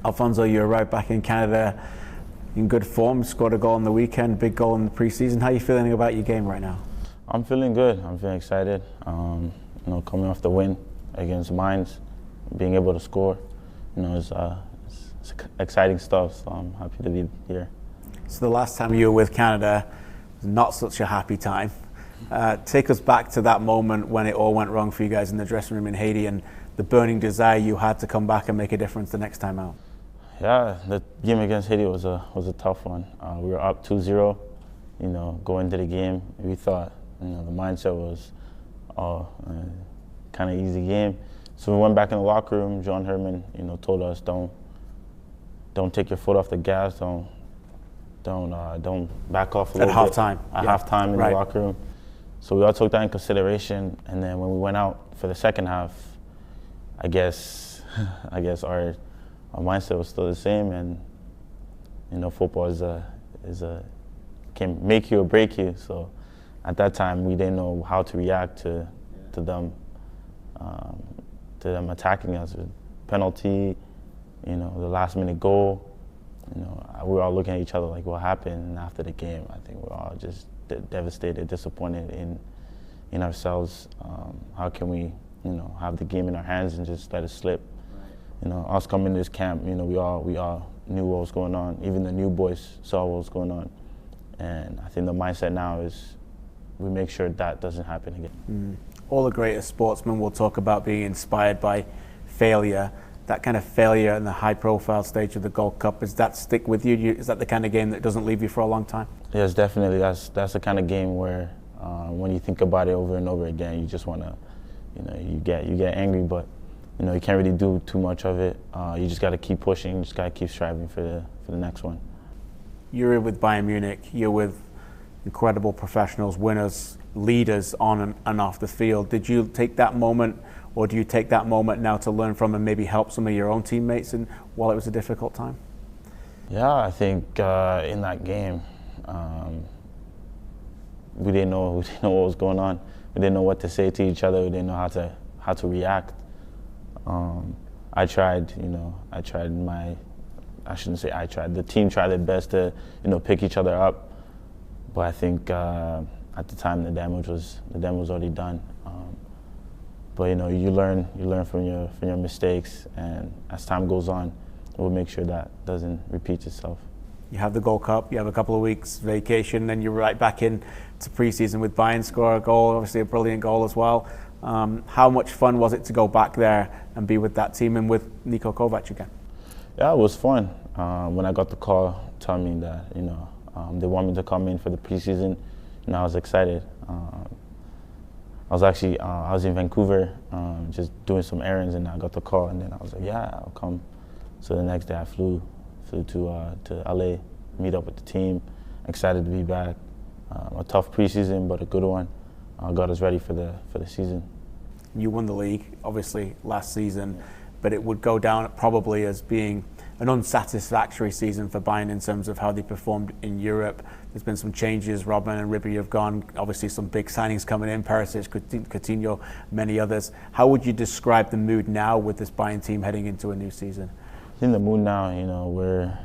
Alphonso, you arrived back in Canada in good form, scored a goal on the weekend, big goal in the preseason. How are you feeling about your game right now? I'm feeling good. I'm feeling excited. Coming off the win against Mines, being able to score, it's exciting stuff. So I'm happy to be here. So the last time you were with Canada was not such a happy time. Take us back to that moment when it all went wrong for you guys in the dressing room in Haiti and the burning desire you had to come back and make a difference the next time out. Yeah, the game against Haiti was a tough one. We were up 2-0, going into the game. We thought, the mindset was, kind of easy game. So we went back in the locker room. John Herdman, told us don't take your foot off the gas. Don't back off a little bit. At halftime. At halftime in the locker room. So we all took that in consideration. And then when we went out for the second half, I guess our mindset was still the same. And football can make you or break you. So at that time, we didn't know how to react to them attacking us. Penalty, the last minute goal. We were all looking at each other like, what happened? And after the game, I think we were all just devastated, disappointed in ourselves. How can we, have the game in our hands and just let it slip? Right. Us coming to this camp, we all knew what was going on. Even the new boys saw what was going on. And I think the mindset now is we make sure that doesn't happen again. All the greatest sportsmen will talk about being inspired by failure. That kind of failure in the high-profile stage of the Gold Cup, does that stick with you? Is that the kind of game that doesn't leave you for a long time? Yes, definitely. That's the kind of game where when you think about it over and over again, you just want to, you get angry, but you can't really do too much of it. You just got to keep pushing. You just got to keep striving for the next one. You're with Bayern Munich. You're with incredible professionals, winners, leaders on and off the field. Did you take that moment, or do you take that moment now to learn from and maybe help some of your own teammates while it was a difficult time? Yeah, I think in that game, we didn't know what was going on. We didn't know what to say to each other. We didn't know how to react. The team tried their best to, pick each other up. But I think at the time the damage was already done. But you learn from your mistakes, and as time goes on, we'll make sure that doesn't repeat itself. You have the Gold Cup, you have a couple of weeks vacation, then you're right back in to preseason with Bayern. Score a goal, obviously a brilliant goal as well. How much fun was it to go back there and be with that team and with Niko Kovac again? Yeah, it was fun. When I got the call telling me that they want me to come in for the preseason, I was excited. I was in Vancouver just doing some errands, and I got the call, and then I was like, yeah, I'll come. So the next day I flew to LA, meet up with the team. Excited to be back. A tough preseason, but a good one. Got us ready for the season. You won the league, obviously, last season, but it would go down probably as being an unsatisfactory season for Bayern in terms of how they performed in Europe. There's been some changes. Robben and Ribery have gone. Obviously, some big signings coming in. Perisic, Coutinho, many others. How would you describe the mood now with this Bayern team heading into a new season? I think the mood now, we're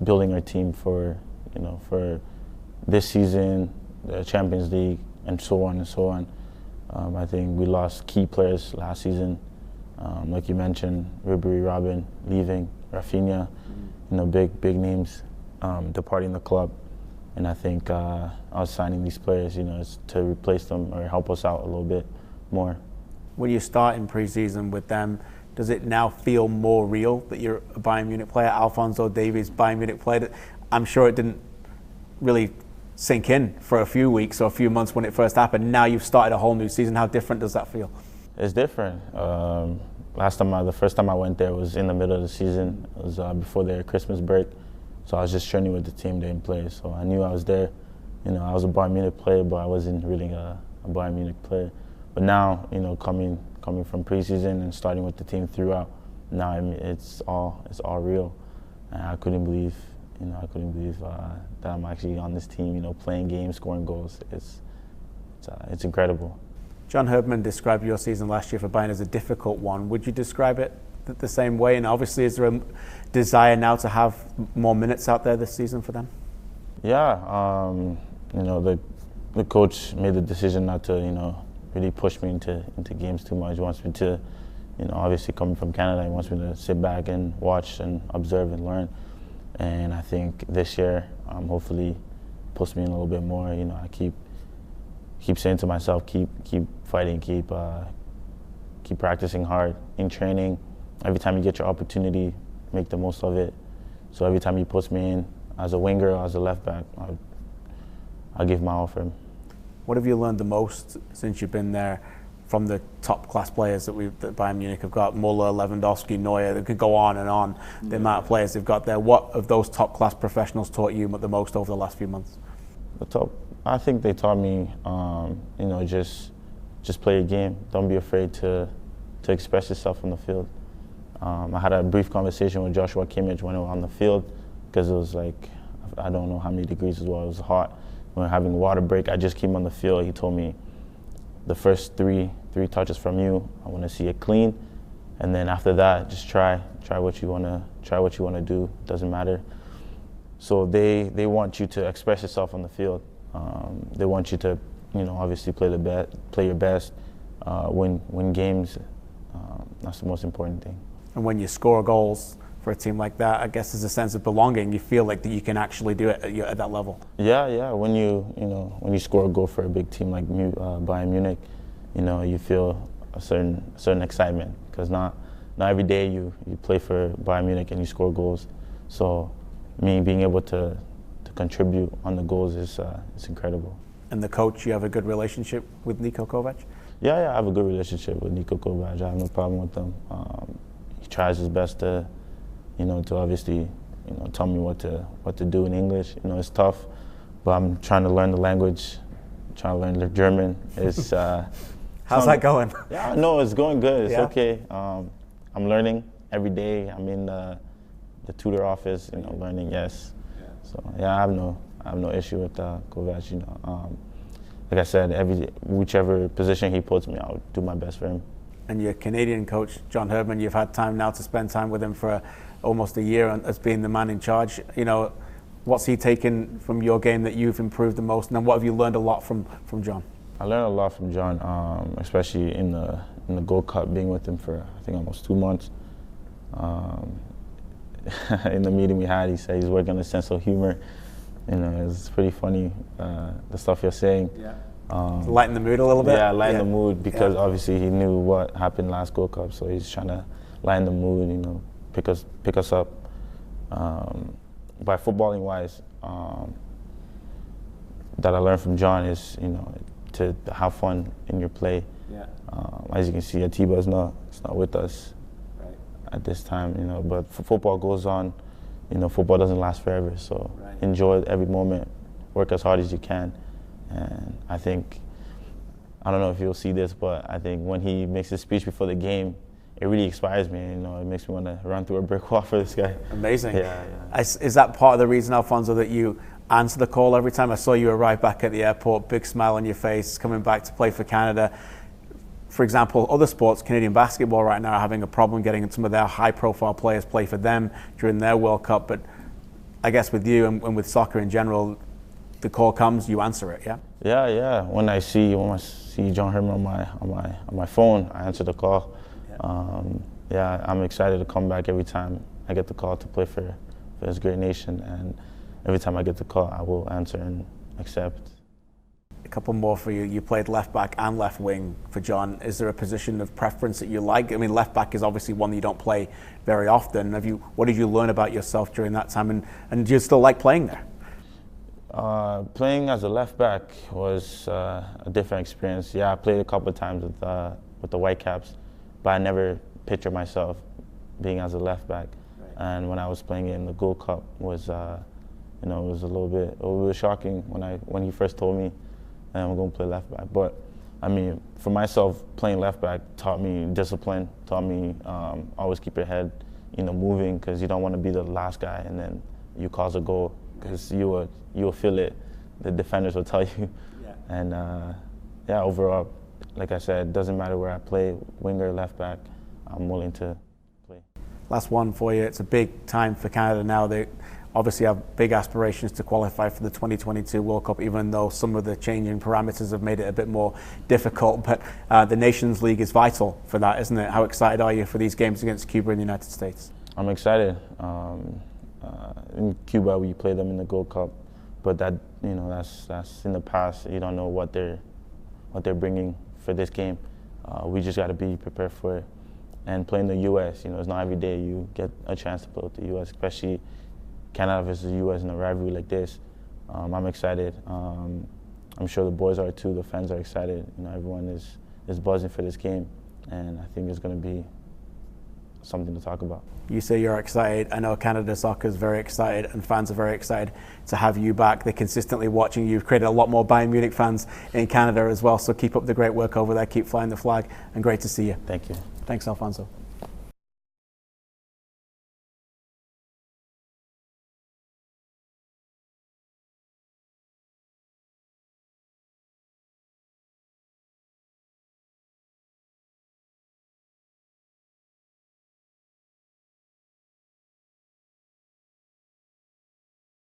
building our team for this season, the Champions League, and so on and so on. I think we lost key players last season. Like you mentioned, Ribery, Robben leaving, Rafinha, big names departing the club. And I think us signing these players, is to replace them or help us out a little bit more. When you start in pre-season with them, does it now feel more real that you're a Bayern Munich player? Alphonso Davies, Bayern Munich player. I'm sure it didn't really sink in for a few weeks or a few months when it first happened. Now you've started a whole new season. How different does that feel? It's different. The first time I went there was in the middle of the season. It was before their Christmas break. So I was just training with the team they didn't play. So I knew I was there. I was a Bayern Munich player, but I wasn't really a Bayern Munich player. But now, coming from preseason and starting with the team throughout, now it's all real. And I couldn't believe that I'm actually on this team, playing games, scoring goals. It's incredible. John Herdman described your season last year for Bayern as a difficult one. Would you describe it the same way? And obviously, is there a desire now to have more minutes out there this season for them? Yeah, the coach made the decision not to, really push me into games too much. He wants me to, obviously coming from Canada, he wants me to sit back and watch and observe and learn. And I think this year, hopefully, push me in a little bit more. I keep saying to myself, keep fighting, keep practicing hard in training. Every time you get your opportunity, make the most of it. So every time you put me in as a winger or as a left back, I'll give my all for him. What have you learned the most since you've been there from the top class players that Bayern Munich have got? Muller, Lewandowski, Neuer, they could go on and on, the amount of players they've got there. What of those top class professionals taught you the most over the last few months? I think they taught me, just play a game. Don't be afraid to express yourself on the field. I had a brief conversation with Joshua Kimmich when we were on the field, because it was like, I don't know how many degrees as well. It was hot. We were having a water break. I just came on the field. He told me, the first three touches from you, I want to see it clean, and then after that, just try what you want to do. Doesn't matter. So they want you to express yourself on the field. They want you to, obviously play your best, win games. That's the most important thing. And when you score goals for a team like that, I guess there's a sense of belonging. You feel like that you can actually do it at that level. Yeah. When you score a goal for a big team like Bayern Munich, you feel a certain excitement, because not every day you play for Bayern Munich and you score goals. So me being able to contribute on the goals is incredible. And the coach, you have a good relationship with Niko Kovac? Yeah, I have a good relationship with Niko Kovac. I have no problem with him. He tries his best to obviously, tell me what to do in English. It's tough, but I'm trying to learn the language, trying to learn the German. It's how's that going? Yeah, no, it's going good. It's okay. I'm learning every day. I'm in the tutor office, learning. Yes. Yeah. So yeah, I have no issue with Kovac. Like I said, whichever position he puts me, I'll do my best for him. And your Canadian coach, John Herdman, you've had time now to spend time with him for almost a year as being the man in charge. What's he taken from your game that you've improved the most, and then what have you learned a lot from John? I learned a lot from John, especially in the Gold Cup, being with him for I think almost 2 months. In the meeting we had, he said he's working on a sense of humor. It's pretty funny, the stuff you're saying. Yeah. Lighten the mood a little bit? Yeah, lighten the mood, because obviously he knew what happened last Gold Cup, so he's trying to lighten the mood, pick us up. By footballing wise, that I learned from John is, to have fun in your play. Yeah. As you can see, Atiba is not with us at this time, but football goes on. Football doesn't last forever, so enjoy every moment, work as hard as you can. And I think, I don't know if you'll see this, but I think when he makes his speech before the game, it really inspires me. It makes me want to run through a brick wall for this guy. Amazing. Yeah. Is that part of the reason, Alphonso, that you answer the call every time? I saw you arrive back at the airport, big smile on your face, coming back to play for Canada. For example, other sports, Canadian basketball right now are having a problem getting some of their high-profile players play for them during their World Cup. But I guess with you and with soccer in general, the call comes, you answer it, yeah? Yeah. When I see John Herdman on my phone, I answer the call. Yeah. I'm excited to come back every time I get the call to play for this great nation, and every time I get the call, I will answer and accept. A couple more for you. You played left back and left wing for John. Is there a position of preference that you like? I mean, left back is obviously one that you don't play very often. What did you learn about yourself during that time, and do you still like playing there? Playing as a left back was a different experience. Yeah, I played a couple of times with the Whitecaps, but I never pictured myself being as a left back. Right. And when I was playing in the Gold Cup, was it was a little bit shocking when he first told me I'm going to play left back. But I mean, for myself, playing left back taught me discipline, taught me always keep your head moving, because you don't want to be the last guy and then you cause a goal, because you will feel it. The defenders will tell you. Yeah. And overall, like I said, it doesn't matter where I play, winger, left back, I'm willing to play. Last one for you. It's a big time for Canada now. They obviously have big aspirations to qualify for the 2022 World Cup, even though some of the changing parameters have made it a bit more difficult. But the Nations League is vital for that, isn't it? How excited are you for these games against Cuba and the United States? I'm excited. In Cuba, we play them in the Gold Cup, but that's in the past. You don't know what they're bringing for this game. We just got to be prepared for it. And playing the U.S., it's not every day you get a chance to play with the U.S., especially Canada versus the U.S. in a rivalry like this. I'm excited. I'm sure the boys are too. The fans are excited. Everyone is buzzing for this game, and I think it's going to be something to talk about. You say you're excited. I know Canada Soccer is very excited, and fans are very excited to have you back. They're consistently watching you. You've created a lot more Bayern Munich fans in Canada as well, so keep up the great work over there. Keep flying the flag, and great to see you. Thank you. Thanks, Alphonso.